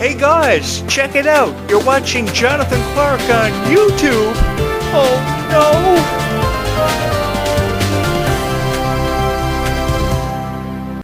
Hey guys, check it out. You're watching Jonathan Clarke on YouTube. Oh no!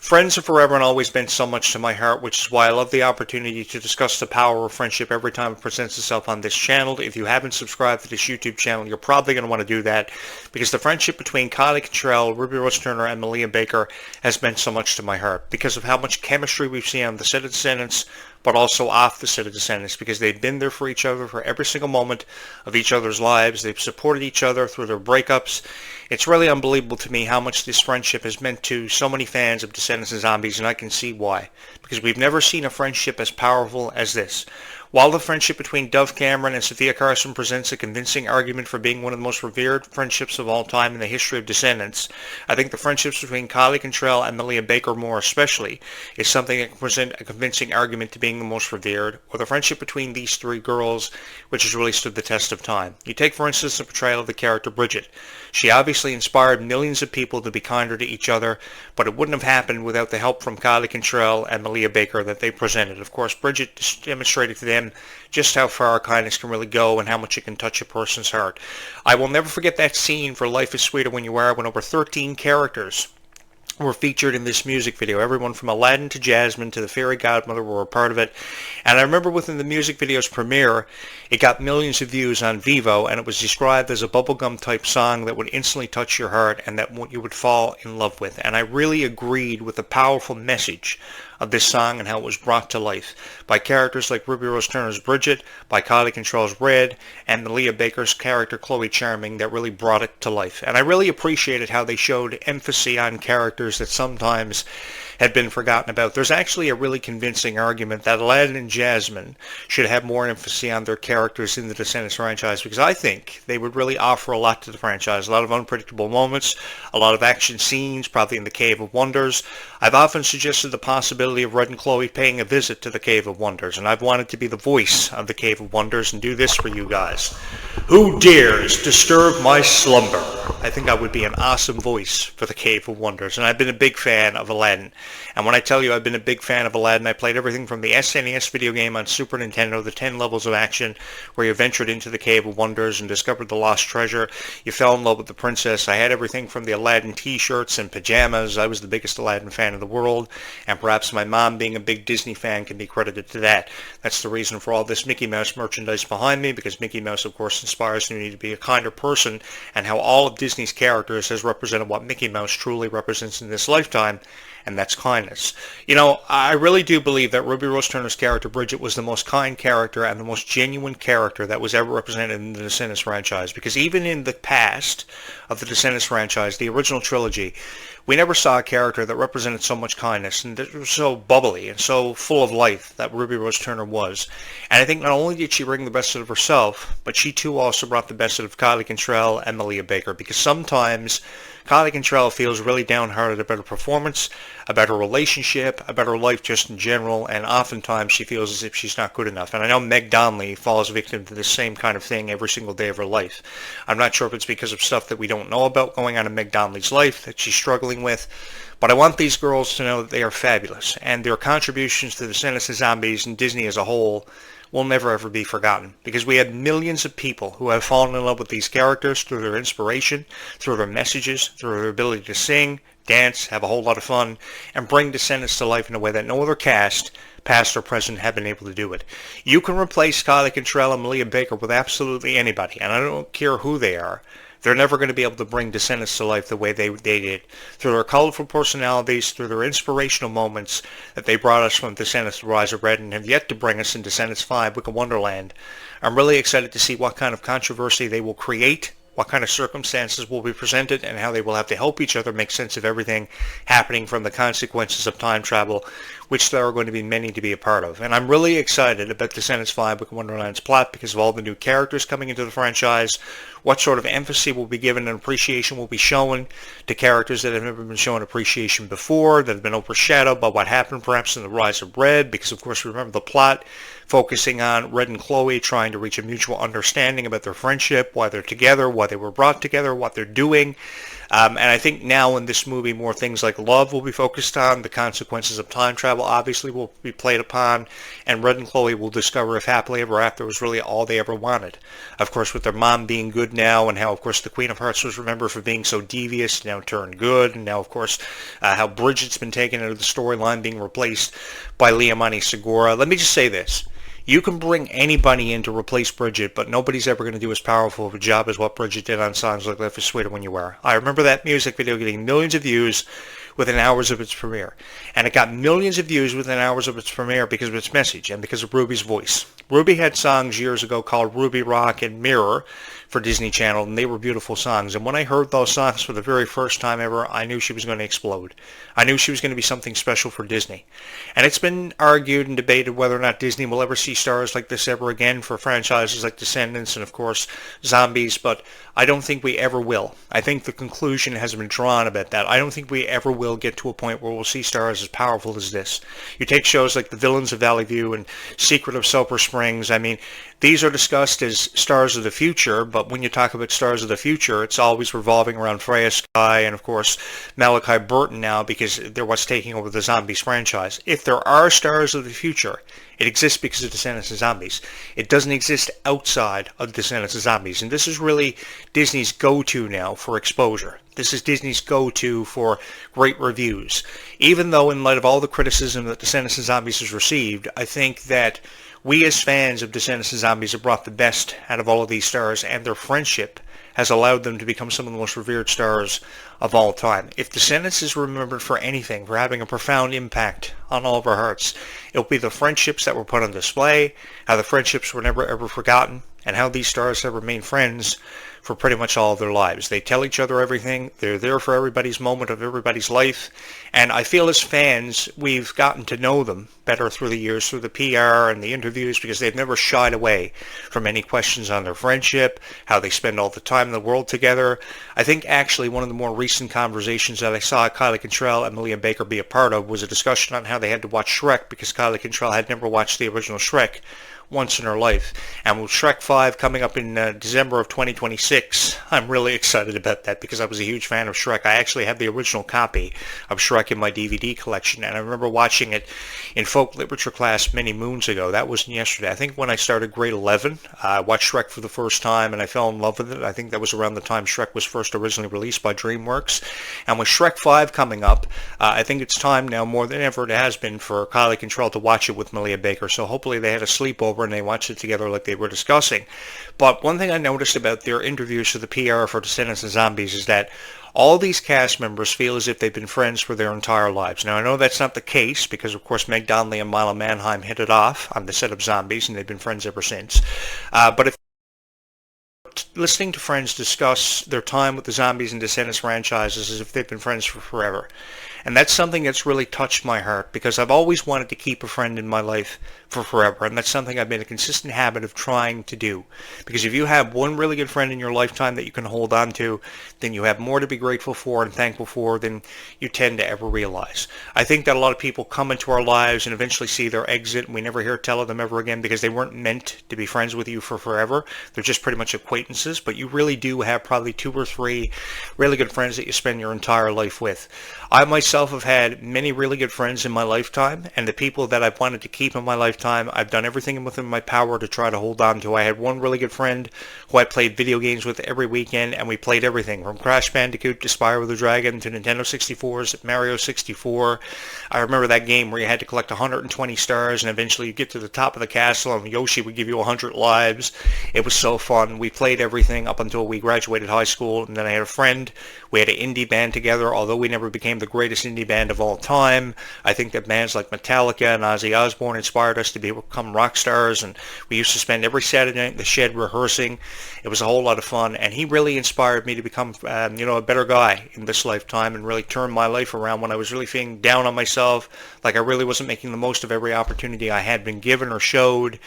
Friends have forever and always been so much to my heart, which is why I love the opportunity to discuss the power of friendship every time it presents itself on this channel. If you haven't subscribed to this YouTube channel, you're probably going to want to do that, because the friendship between Clarke Cantrell, Ruby Rose Turner, and Malia Baker has meant so much to my heart, because of how much chemistry we've seen on the set of Descendants, but also off the set of Descendants, because they've been there for each other for every single moment of each other's lives. They've supported each other through their breakups. It's really unbelievable to me how much this friendship has meant to so many fans of Descendants and Zombies, and I can see why. Because we've never seen a friendship as powerful as this. While the friendship between Dove Cameron and Sophia Carson presents a convincing argument for being one of the most revered friendships of all time in the history of Descendants, I think the friendships between Clarke Cantrell and Malia Baker more especially is something that can present a convincing argument to being the most revered, or the friendship between these three girls, which has really stood the test of time. You take, for instance, the portrayal of the character Bridget. She obviously inspired millions of people to be kinder to each other, but it wouldn't have happened without the help from Clarke Cantrell and Malia Baker that they presented. Of course, Bridget demonstrated to them just how far kindness can really go and how much it can touch a person's heart. I will never forget that scene for Life is Sweeter When You Are, when over 13 characters were featured in this music video. Everyone from Aladdin to Jasmine to the fairy godmother were a part of it. And I remember within the music video's premiere, it got millions of views on Vivo, and it was described as a bubblegum type song that would instantly touch your heart and that you would fall in love with. And I really agreed with the powerful message of this song and how it was brought to life by characters like Ruby Rose Turner's Bridget, by Clarke Cantrell's Red, and Malia Baker's character Chloe Charming that really brought it to life. And I really appreciated how they showed emphasis on characters that sometimes had been forgotten about. There's actually a really convincing argument that Aladdin and Jasmine should have more emphasis on their characters in the Descendants franchise, because I think they would really offer a lot to the franchise. A lot of unpredictable moments, a lot of action scenes, probably in the Cave of Wonders. I've often suggested the possibility of Red and Chloe paying a visit to the Cave of Wonders, and I've wanted to be the voice of the Cave of Wonders and do this for you guys. Who dares disturb my slumber? I think I would be an awesome voice for the Cave of Wonders, and I've been a big fan of Aladdin. And when I tell you I've been a big fan of Aladdin, I played everything from the SNES video game on Super Nintendo, the 10 levels of action, where you ventured into the Cave of Wonders and discovered the lost treasure. You fell in love with the princess. I had everything from the Aladdin t-shirts and pajamas. I was the biggest Aladdin fan in the world, and perhaps my mom, being a big Disney fan, can be credited to that. That's the reason for all this Mickey Mouse merchandise behind me, because Mickey Mouse, of course, inspires me to be a kinder person, and how all of Disney's characters has represented what Mickey Mouse truly represents in this lifetime, and that's kindness. You know, I really do believe that Ruby Rose Turner's character Bridget was the most kind character and the most genuine character that was ever represented in the Descendants franchise, because even in the past of the Descendants franchise, the original trilogy, we never saw a character that represented so much kindness and that was so bubbly and so full of life that Ruby Rose Turner was. And I think not only did she bring the best out of herself, but she too also brought the best out of Clarke Cantrell and Malia Baker, because sometimes Clarke Cantrell feels really downhearted about her performance, about her relationship, about her life just in general, and oftentimes she feels as if she's not good enough. And I know Meg Donnelly falls victim to the same kind of thing every single day of her life. I'm not sure if it's because of stuff that we don't know about going on in Meg Donnelly's life that she's struggling with, but I want these girls to know that they are fabulous, and their contributions to the Descendants of Zombies and Disney as a whole will never ever be forgotten, because we have millions of people who have fallen in love with these characters through their inspiration, through their messages, through their ability to sing, dance, have a whole lot of fun, and bring Descendants to life in a way that no other cast, past or present, have been able to do it. You can replace Clarke Cantrell and Malia Baker with absolutely anybody, and I don't care who they are. They're never going to be able to bring Descendants to life the way they did, through their colorful personalities, through their inspirational moments that they brought us from Descendants: The Rise of Red and have yet to bring us in Descendants 5, Wicked Wonderland. I'm really excited to see what kind of controversy they will create, what kind of circumstances will be presented, and how they will have to help each other make sense of everything happening from the consequences of time travel, which there are going to be many to be a part of. And I'm really excited about Descendants 5, Wicked Wonderland's plot, because of all the new characters coming into the franchise, what sort of emphasis will be given and appreciation will be shown to characters that have never been shown appreciation before, that have been overshadowed by what happened perhaps in The Rise of Red, because of course remember the plot focusing on Red and Chloe trying to reach a mutual understanding about their friendship, why they're together, why they were brought together, what they're doing. And I think now in this movie, more things like love will be focused on, the consequences of time travel obviously will be played upon, and Red and Chloe will discover if happily ever after was really all they ever wanted. Of course, with their mom being good now, and how, of course, the Queen of Hearts was remembered for being so devious, now turned good, and now, of course, how Bridget's been taken out of the storyline, being replaced by Liamani Segura. Let me just say this. You can bring anybody in to replace Bridget, but nobody's ever going to do as powerful of a job as what Bridget did on songs like Life is Sweeter When You Were. I remember that music video getting millions of views within hours of its premiere. And it got millions of views within hours of its premiere because of its message and because of Ruby's voice. Ruby had songs years ago called Ruby Rock and Mirror for Disney Channel, and they were beautiful songs. And when I heard those songs for the very first time ever, I knew she was going to explode. I knew she was going to be something special for Disney. And it's been argued and debated whether or not Disney will ever see stars like this ever again for franchises like Descendants and, of course, Zombies, but I don't think we ever will. I think the conclusion has been drawn about that. I don't think we ever will get to a point where we'll see stars as powerful as this. You take shows like The Villains of Valley View and Secret of Sulphur Springs. I mean, these are discussed as stars of the future, but when you talk about stars of the future, it's always revolving around Freya Sky and, of course, Malachi Burton now because they're what's taking over the Zombies franchise. If there are stars of the future, it exists because of Descendants of Zombies. It doesn't exist outside of Descendants of Zombies. And this is really Disney's go-to now for exposure. This is Disney's go-to for great reviews. Even though in light of all the criticism that Descendants of Zombies has received, I think that we as fans of Descendants of Zombies have brought the best out of all of these stars, and their friendship has allowed them to become some of the most revered stars of all time. If Descendants is remembered for anything, for having a profound impact on all of our hearts, it'll be the friendships that were put on display, how the friendships were never ever forgotten, and how these stars have remained friends for pretty much all of their lives. They tell each other everything. They're there for everybody's moment of everybody's life. And I feel as fans, we've gotten to know them better through the years, through the PR and the interviews, because they've never shied away from any questions on their friendship, how they spend all the time in the world together. I think actually one of the more recent conversations that I saw Kylie Cantrell and Malia Baker be a part of was a discussion on how they had to watch Shrek because Kylie Cantrell had never watched the original Shrek once in her life. And with Shrek 5 coming up in December of 2026, I'm really excited about that because I was a huge fan of Shrek. I actually have the original copy of Shrek in my DVD collection, and I remember watching it in folk literature class many moons ago. That wasn't yesterday. I think when I started grade 11, I watched Shrek for the first time, and I fell in love with it. I think that was around the time Shrek was first originally released by DreamWorks. And with Shrek 5 coming up, I think it's time now more than ever it has been for Kylie Cantrell to watch it with Malia Baker. So hopefully they had a sleepover and they watched it together like they were discussing. But one thing I noticed about their interviews for the PR for Descendants of Zombies is that all these cast members feel as if they've been friends for their entire lives. Now, I know that's not the case because, of course, Meg Donnelly and Mila Manheim hit it off on the set of Zombies, and they've been friends ever since. But if listening to friends discuss their time with the Zombies and Descendants franchises as if they've been friends for forever. And that's something that's really touched my heart because I've always wanted to keep a friend in my life for forever. And that's something I've made a consistent habit of trying to do. Because if you have one really good friend in your lifetime that you can hold on to, then you have more to be grateful for and thankful for than you tend to ever realize. I think that a lot of people come into our lives and eventually see their exit and we never hear tell of them ever again because they weren't meant to be friends with you for forever. They're just pretty much acquaintances, but you really do have probably 2 or 3 really good friends that you spend your entire life with. I myself have had many really good friends in my lifetime, and the people that I've wanted to keep in my lifetime, I've done everything within my power to try to hold on to. I had one really good friend who I played video games with every weekend, and we played everything from Crash Bandicoot to Spyro the Dragon to Nintendo 64's Mario 64. I remember that game where you had to collect 120 stars, and eventually you get to the top of the castle, and Yoshi would give you 100 lives. It was so fun. We played everything up until we graduated high school, and then I had a friend. We had an indie band together, although we never became the greatest indie band of all time. I think that bands like Metallica and Ozzy Osbourne inspired us to become rock stars, and we used to spend every Saturday night in the shed rehearsing. It was a whole lot of fun, and he really inspired me to become a better guy in this lifetime and really turn my life around when I was really feeling down on myself, like I really wasn't making the most of every opportunity I had been given or showed.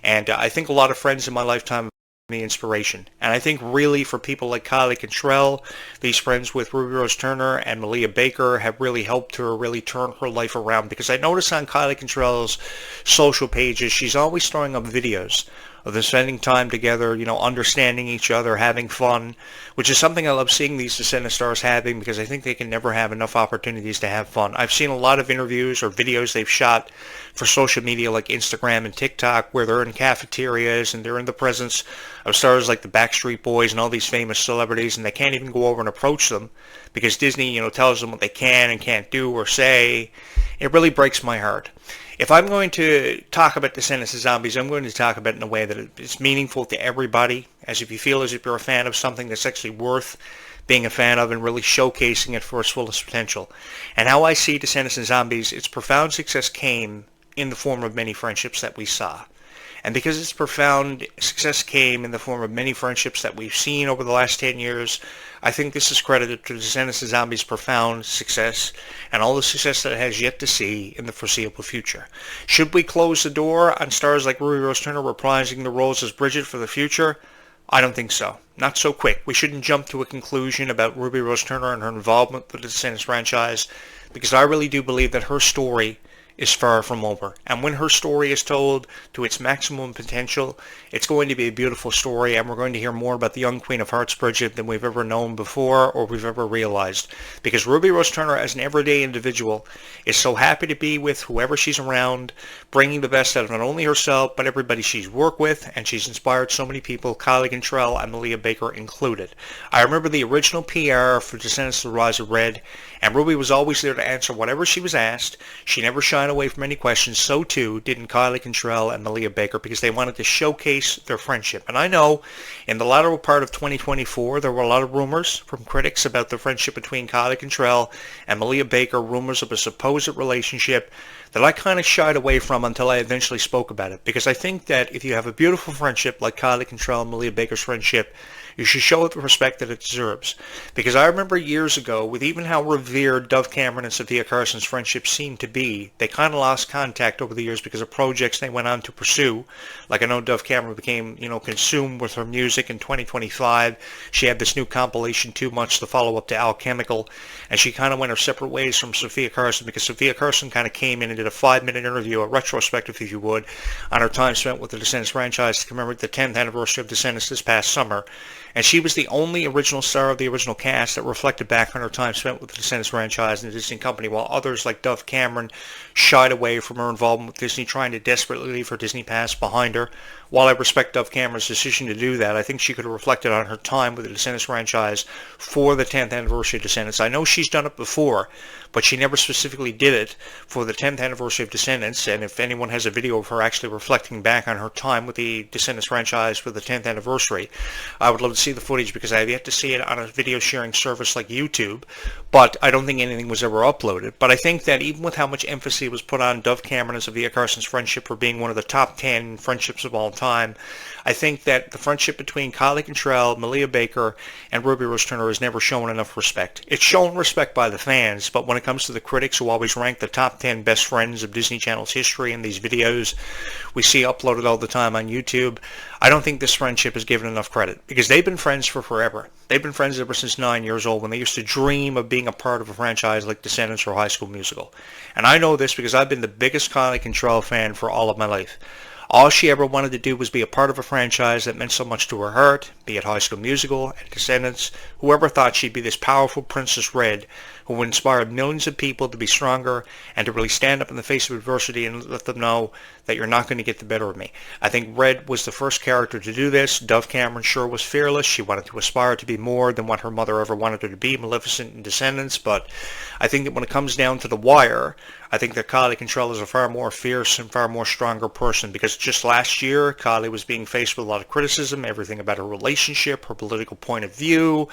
And I think a lot of friends in my lifetime the inspiration. And I think really for people like Kylie Cantrell, these friends with Ruby Rose Turner and Malia Baker have really helped her really turn her life around, because I notice on Kylie Cantrell's social pages she's always throwing up videos of them spending time together, understanding each other, having fun, which is something I love seeing these Descendant stars having because I think they can never have enough opportunities to have fun. I've seen a lot of interviews or videos they've shot for social media like Instagram and TikTok where they're in cafeterias and they're in the presence of stars like the Backstreet Boys and all these famous celebrities, and they can't even go over and approach them because Disney, tells them what they can and can't do or say. It really breaks my heart. If I'm going to talk about Descendants of Zombies, I'm going to talk about it in a way that it's meaningful to everybody, as if you feel as if you're a fan of something that's actually worth being a fan of and really showcasing it for its fullest potential. And how I see Descendants of Zombies, its profound success came in the form of many friendships that we saw. And because its profound success came in the form of many friendships that we've seen over the last 10 years, I think this is credited to Descendants of Zombies' profound success and all the success that it has yet to see in the foreseeable future. Should we close the door on stars like Ruby Rose Turner reprising the roles as Bridget for the future? I don't think so. Not so quick. We shouldn't jump to a conclusion about Ruby Rose Turner and her involvement with the Descendants franchise because I really do believe that her story is far from over. And when her story is told to its maximum potential, it's going to be a beautiful story, and we're going to hear more about the young Queen of Hearts, Bridget, than we've ever known before or we've ever realized. Because Ruby Rose Turner, as an everyday individual, is so happy to be with whoever she's around, bringing the best out of not only herself, but everybody she's worked with, and she's inspired so many people, Kylie Cantrell and Malia Baker included. I remember the original PR for Descendants of the Rise of Red, and Ruby was always there to answer whatever she was asked. She never shied away from any questions. So too didn't Kylie Cantrell and Malia Baker because they wanted to showcase their friendship. And I know in the latter part of 2024 there were a lot of rumors from critics about the friendship between Kylie Cantrell and Malia Baker, rumors of a supposed relationship that I kind of shied away from until I eventually spoke about it. Because I think that if you have a beautiful friendship like Kylie Cantrell and Malia Baker's friendship, you should show it the respect that it deserves. Because I remember years ago, with even how revered Dove Cameron and Sophia Carson's friendship seemed to be, they kind of lost contact over the years because of projects they went on to pursue. Like I know Dove Cameron became, consumed with her music in 2025. She had this new compilation, Too Much, the follow-up to Alchemical, and she kind of went her separate ways from Sophia Carson because Sophia Carson kind of came in and did a 5-minute interview, a retrospective, if you would, on her time spent with the Descendants franchise to commemorate the 10th anniversary of Descendants this past summer. And she was the only original star of the original cast that reflected back on her time spent with the Descendants franchise and the Disney company, while others like Dove Cameron shied away from her involvement with Disney, trying to desperately leave her Disney past behind her. While I respect Dove Cameron's decision to do that, I think she could have reflected on her time with the Descendants franchise for the 10th anniversary of Descendants. I know she's done it before, but she never specifically did it for the 10th anniversary of Descendants, and if anyone has a video of her actually reflecting back on her time with the Descendants franchise for the 10th anniversary, I would love to see the footage because I have yet to see it on a video sharing service like YouTube, but I don't think anything was ever uploaded. But I think that even with how much emphasis was put on Dove Cameron and Sophia Carson's friendship for being one of the top 10 friendships of all time, I think that the friendship between Kylie Cantrell, Malia Baker, and Ruby Rose Turner has never shown enough respect. It's shown respect by the fans, but when it comes to the critics who always rank the top 10 best friends of Disney Channel's history in these videos we see uploaded all the time on YouTube, I don't think this friendship is given enough credit because they've been friends for forever. They've been friends ever since 9 years old when they used to dream of being a part of a franchise like Descendants or High School Musical. And I know this because I've been the biggest Kylie Cantrell fan for all of my life. All she ever wanted to do was be a part of a franchise that meant so much to her heart, be it High School Musical and Descendants. Whoever thought she'd be this powerful Princess Red who would inspire millions of people to be stronger and to really stand up in the face of adversity and let them know that you're not going to get the better of me. I think Red was the first character to do this. Dove Cameron sure was fearless. She wanted to aspire to be more than what her mother ever wanted her to be, Maleficent in Descendants. But I think that when it comes down to the wire, I think that Kylie Cantrell is a far more fierce and far more stronger person because just last year, Kylie was being faced with a lot of criticism, everything about her relationship, her political point of view,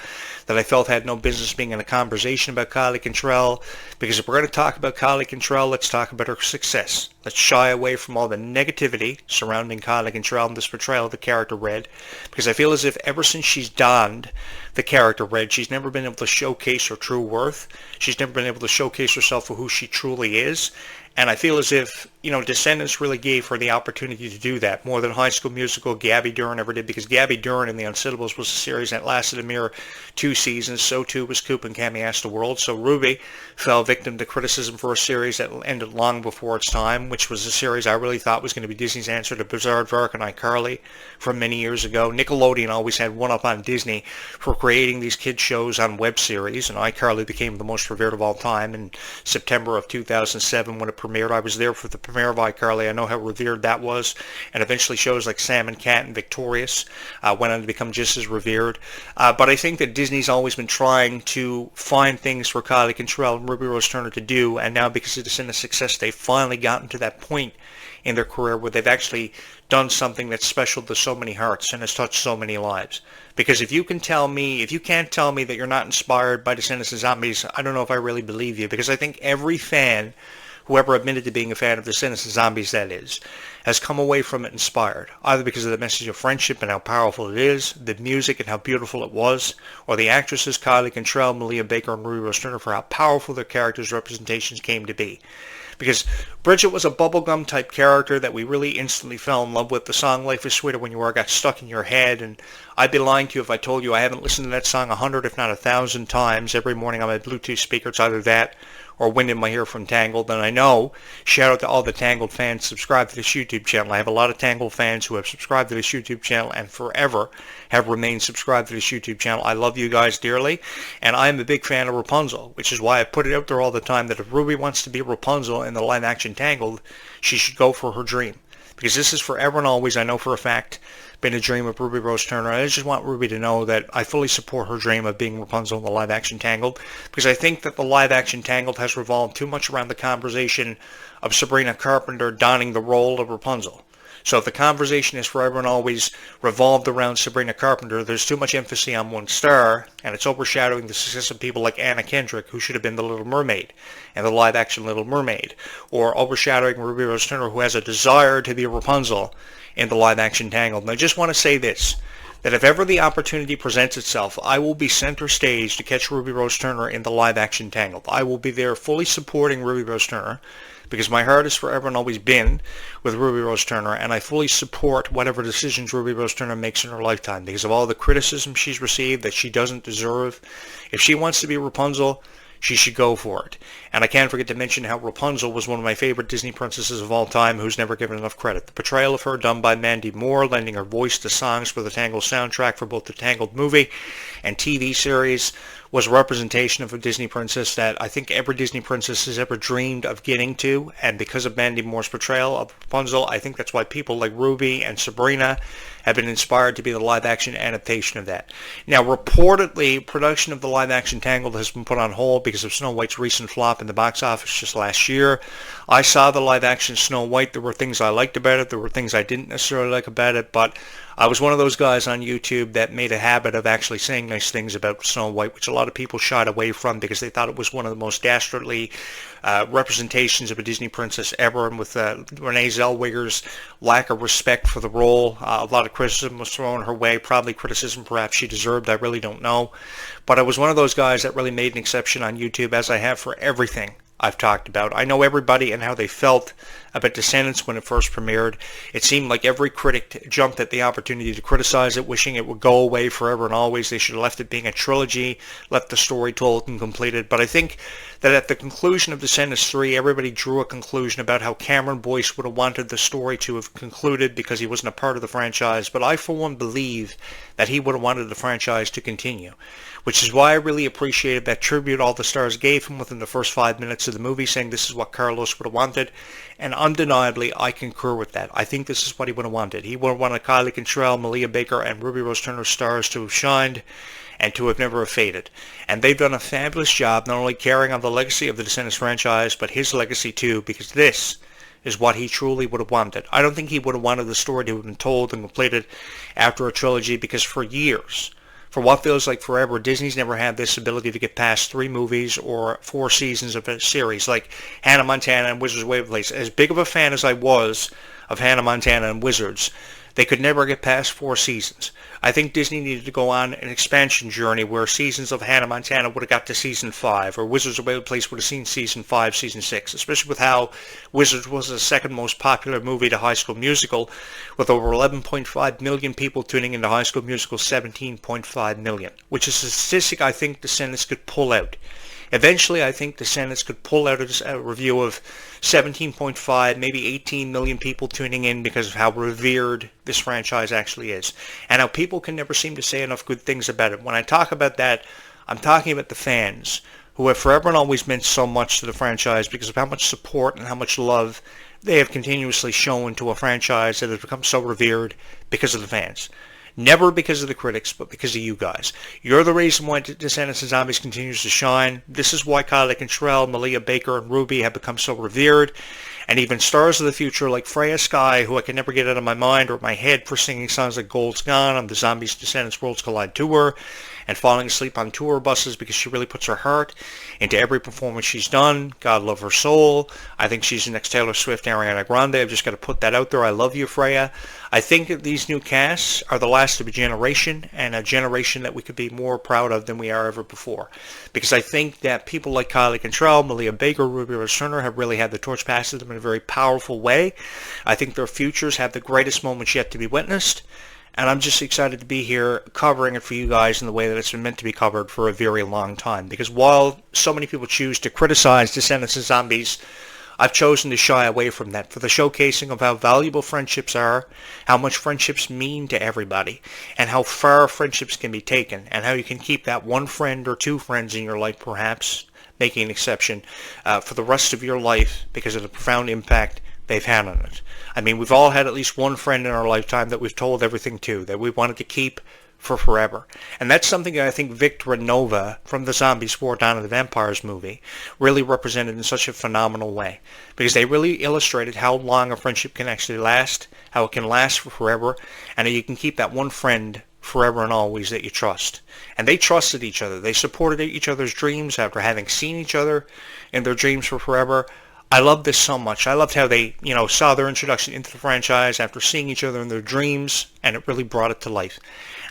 that I felt had no business being in a conversation about Kylie Cantrell. Because if we're going to talk about Kylie Cantrell, let's talk about her success. Let's shy away from all the negativity surrounding Kylie Cantrell and this portrayal of the character Red, because I feel as if ever since she's donned the character Red, she's never been able to showcase her true worth. She's never been able to showcase herself for who she truly is. And I feel as if, Descendants really gave her the opportunity to do that more than High School Musical, Gabby Doran ever did, because Gabby Doran and the Unsittables was a series that lasted a mere 2 seasons. So too was Coop and Cammy Ask the World. So Ruby fell victim to criticism for a series that ended long before its time, which was a series I really thought was going to be Disney's answer to Bizaardvark and iCarly from many years ago. Nickelodeon always had one up on Disney for creating these kids shows on web series, and iCarly became the most revered of all time in September of 2007 when it premiered. I was there for the premiere of iCarly. I know how revered that was, and eventually shows like Sam and Cat and Victorious went on to become just as revered. But I think that Disney's always been trying to find things for Kylie Cantrell and Ruby Rose Turner to do, and now because of Descendants' success, they've finally gotten to that point in their career where they've actually done something that's special to so many hearts and has touched so many lives. Because if you can't tell me that you're not inspired by Descendants and Zombies, I don't know if I really believe you, because I think every fan, whoever admitted to being a fan of Descendants and Zombies, that is, has come away from it inspired, either because of the message of friendship and how powerful it is, the music and how beautiful it was, or the actresses Kylie Cantrell, Malia Baker, and Ruby Rose Turner for how powerful their characters' representations came to be. Because Bridget was a bubblegum type character that we really instantly fell in love with. The song Life is Sweeter When You Are got stuck in your head, and I'd be lying to you if I told you I haven't listened to that song 100 if not 1,000 times every morning on my Bluetooth speaker. It's either that or Wind in My Hair from Tangled. And I know, shout out to all the Tangled fans, subscribe to this YouTube channel. I have a lot of Tangled fans who have subscribed to this YouTube channel and forever have remained subscribed to this YouTube channel. I love you guys dearly, and I'm a big fan of Rapunzel, which is why I put it out there all the time that if Ruby wants to be Rapunzel in the live-action Tangled, she should go for her dream. Because this is forever and always, I know for a fact, been a dream of Ruby Rose Turner. I just want Ruby to know that I fully support her dream of being Rapunzel in the live-action Tangled, because I think that the live-action Tangled has revolved too much around the conversation of Sabrina Carpenter donning the role of Rapunzel. So if the conversation is forever and always revolved around Sabrina Carpenter, there's too much emphasis on one star, and it's overshadowing the success of people like Anna Kendrick, who should have been the Little Mermaid and the live-action Little Mermaid, or overshadowing Ruby Rose Turner, who has a desire to be a Rapunzel in the live-action Tangled. And I just want to say this, that if ever the opportunity presents itself, I will be center stage to catch Ruby Rose Turner in the live-action Tangled. I will be there fully supporting Ruby Rose Turner, because my heart has forever and always been with Ruby Rose Turner, and I fully support whatever decisions Ruby Rose Turner makes in her lifetime because of all the criticism she's received that she doesn't deserve. If she wants to be Rapunzel, she should go for it. And I can't forget to mention how Rapunzel was one of my favorite Disney princesses of all time who's never given enough credit. The portrayal of her done by Mandy Moore, lending her voice to songs for the Tangled soundtrack for both the Tangled movie and TV series, was a representation of a Disney princess that I think every Disney princess has ever dreamed of getting to, and because of Mandy Moore's portrayal of Rapunzel, I think that's why people like Ruby and Sabrina have been inspired to be the live-action adaptation of that. Now, reportedly, production of the live-action Tangled has been put on hold because of Snow White's recent flop in the box office just last year. I saw the live-action Snow White. There were things I liked about it. There were things I didn't necessarily like about it, but I was one of those guys on YouTube that made a habit of actually saying nice things about Snow White, which a lot of people shied away from because they thought it was one of the most dastardly representations of a Disney princess ever, and with Renee Zellweger's lack of respect for the role, a lot of criticism was thrown her way, probably criticism perhaps she deserved, I really don't know. But I was one of those guys that really made an exception on YouTube, as I have for everything I've talked about. I know everybody and how they felt about Descendants when it first premiered. It seemed like every critic jumped at the opportunity to criticize it, wishing it would go away forever and always. They should have left it being a trilogy, left the story told and completed. But I think that at the conclusion of Descendants 3, everybody drew a conclusion about how Cameron Boyce would have wanted the story to have concluded because he wasn't a part of the franchise. But I, for one, believe that he would have wanted the franchise to continue, which is why I really appreciated that tribute all the stars gave him within the first 5 minutes of the movie, saying this is what Carlos would have wanted. And undeniably, I concur with that. I think this is what he would have wanted. He would have wanted Kylie Cantrell, Malia Baker, and Ruby Rose Turner stars to have shined and to have never faded. And they've done a fabulous job not only carrying on the legacy of the Descendants franchise, but his legacy too, because this is what he truly would have wanted. I don't think he would have wanted the story to have been told and completed after a trilogy, because for years, for what feels like forever, Disney's never had this ability to get past 3 movies or 4 seasons of a series, like Hannah Montana and Wizards of Waverly Place. As big of a fan as I was of Hannah Montana and Wizards, They could never get past 4 seasons. I think Disney needed to go on an expansion journey where seasons of Hannah Montana would have got to season 5, or Wizards of Waverly Place would have seen season 5, season 6, especially with how Wizards was the second most popular movie to High School Musical, with over 11.5 million people tuning into High School Musical 17.5 million, which is a statistic I think Descendants could pull out. Eventually, I think Descendants could pull out a review of 17.5, maybe 18 million people tuning in because of how revered this franchise actually is, and how people can never seem to say enough good things about it. When I talk about that, I'm talking about the fans, who have forever and always meant so much to the franchise because of how much support and how much love they have continuously shown to a franchise that has become so revered because of the fans. Never because of the critics, but because of you guys. You're the reason why Descendants and Zombies continues to shine. This is why Kylie Cantrell, Malia Baker, and Ruby have become so revered. And even stars of the future like Freya Sky, who I can never get out of my mind or my head for singing songs like Gold's Gone on the Zombies Descendants Worlds Collide tour, and falling asleep on tour buses because she really puts her heart into every performance she's done. God love her soul. I think she's the next Taylor Swift, Ariana Grande. I've just got to put that out there. I love you, Freya. I think that these new casts are the last of a generation, and a generation that we could be more proud of than we are ever before. Because I think that people like Kylie Cantrell, Malia Baker, Ruby Rose Turner have really had the torch passed to them in a very powerful way. I think their futures have the greatest moments yet to be witnessed. And I'm just excited to be here covering it for you guys in the way that it's been meant to be covered for a very long time. Because while so many people choose to criticize Descendants and Zombies, I've chosen to shy away from that for the showcasing of how valuable friendships are, how much friendships mean to everybody, and how far friendships can be taken, and how you can keep that one friend or 2 friends in your life, perhaps, making an exception, for the rest of your life because of the profound impact they've had on it. I mean, we've all had at least one friend in our lifetime that we've told everything to, that we wanted to keep for forever. And that's something that I think Victor and Nova from the Zombies War Dawn of the Vampires movie really represented in such a phenomenal way. Because they really illustrated how long a friendship can actually last, how it can last for forever, and how you can keep that one friend forever and always that you trust. And they trusted each other. They supported each other's dreams after having seen each other in their dreams for forever. I love this so much. I loved how they, saw their introduction into the franchise after seeing each other in their dreams, and it really brought it to life.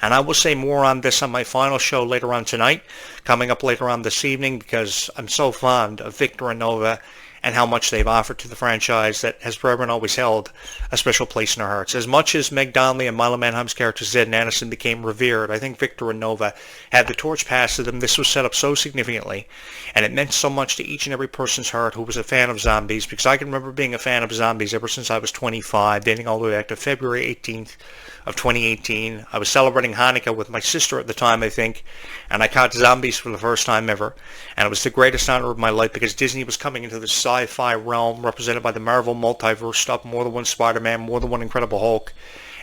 And I will say more on this on my final show later on tonight, coming up later on this evening, because I'm so fond of Victor and Nova and how much they've offered to the franchise that has forever and always held a special place in our hearts. As much as Meg Donnelly and Milo Manheim's character Zed and Anderson became revered, I think Victor and Nova had the torch passed to them. This was set up so significantly, and it meant so much to each and every person's heart who was a fan of zombies, because I can remember being a fan of zombies ever since I was 25, dating all the way back to February 18th of 2018. I was celebrating Hanukkah with my sister at the time, I think, and I caught zombies for the first time ever, and it was the greatest honor of my life because Disney was coming into the sci-fi realm represented by the Marvel multiverse stuff, more than one Spider-Man, more than one Incredible Hulk.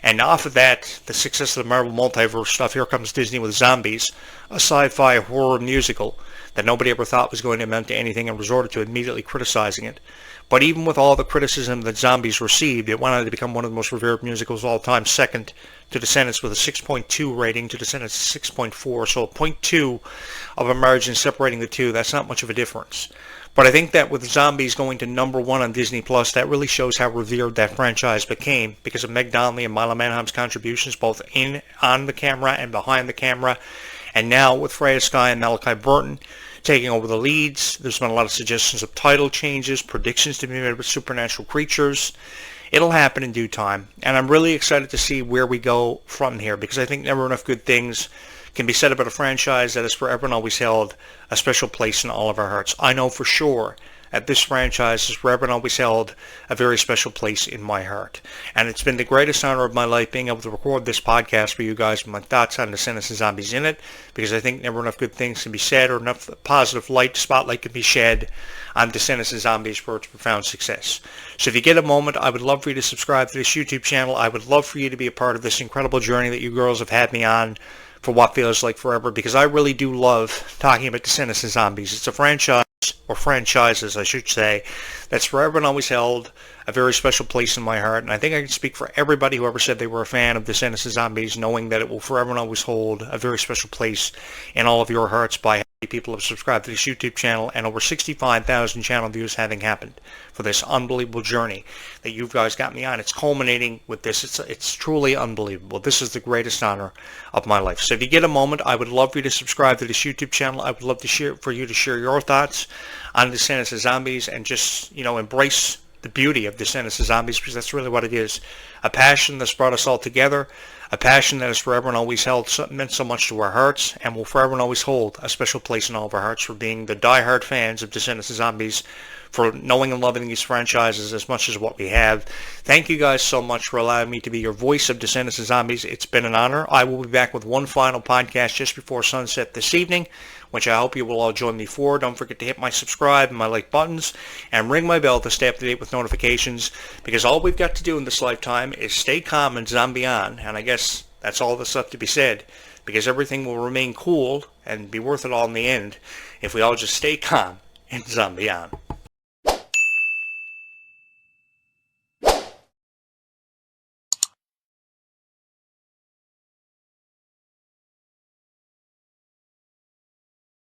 And off of that, the success of the Marvel multiverse stuff, here comes Disney with Zombies, a sci-fi horror musical that nobody ever thought was going to amount to anything and resorted to immediately criticizing it. But even with all the criticism that Zombies received, it went on to become one of the most revered musicals of all time, second to Descendants with a 6.2 rating, to Descendants 6.4, so a 0.2 of a margin separating the two. That's not much of a difference. But I think that with Zombies going to #1 on Disney Plus, that really shows how revered that franchise became because of Meg Donnelly and Milo Manheim's contributions, both on the camera and behind the camera. And now with Freya Sky and Malachi Burton taking over the leads, there's been a lot of suggestions of title changes, predictions to be made with supernatural creatures. It'll happen in due time, and I'm really excited to see where we go from here because I think never enough good things can be said about a franchise that has forever and always held a special place in all of our hearts. I know for sure that this franchise has forever and always held a very special place in my heart. And it's been the greatest honor of my life being able to record this podcast for you guys with my thoughts on Descendants and Zombies in it, because I think never enough good things can be said or enough positive spotlight can be shed on Descendants and Zombies for its profound success. So if you get a moment, I would love for you to subscribe to this YouTube channel. I would love for you to be a part of this incredible journey that you girls have had me on for what feels like forever, because I really do love talking about Descendants and Zombies. It's a franchise, or franchises I should say, that's forever and always held a very special place in my heart, and I think I can speak for everybody who ever said they were a fan of Descendants and Zombies, knowing that it will forever and always hold a very special place in all of your hearts by people have subscribed to this YouTube channel, and over 65,000 channel views having happened for this unbelievable journey that you guys got me on. It's culminating with this. It's truly unbelievable. This is the greatest honor of my life. So if you get a moment, I would love for you to subscribe to this YouTube channel. I would love to share for you to share your thoughts on Descendants of Zombies, and just, you know, embrace the beauty of Descendants of Zombies, because that's really what it is. A passion that's brought us all together, a passion that has forever and always meant so much to our hearts, and will forever and always hold a special place in all of our hearts, for being the die-hard fans of Descendants of Zombies, for knowing and loving these franchises as much as what we have. Thank you guys so much for allowing me to be your voice of Descendants of Zombies. It's been an honor. I will be back with one final podcast just before sunset this evening, which I hope you will all join me for. Don't forget to hit my subscribe and my like buttons, and ring my bell to stay up to date with notifications, because all we've got to do in this lifetime is stay calm and zombie on. And I guess that's all that's left to be said, because everything will remain cool and be worth it all in the end if we all just stay calm and zombie on.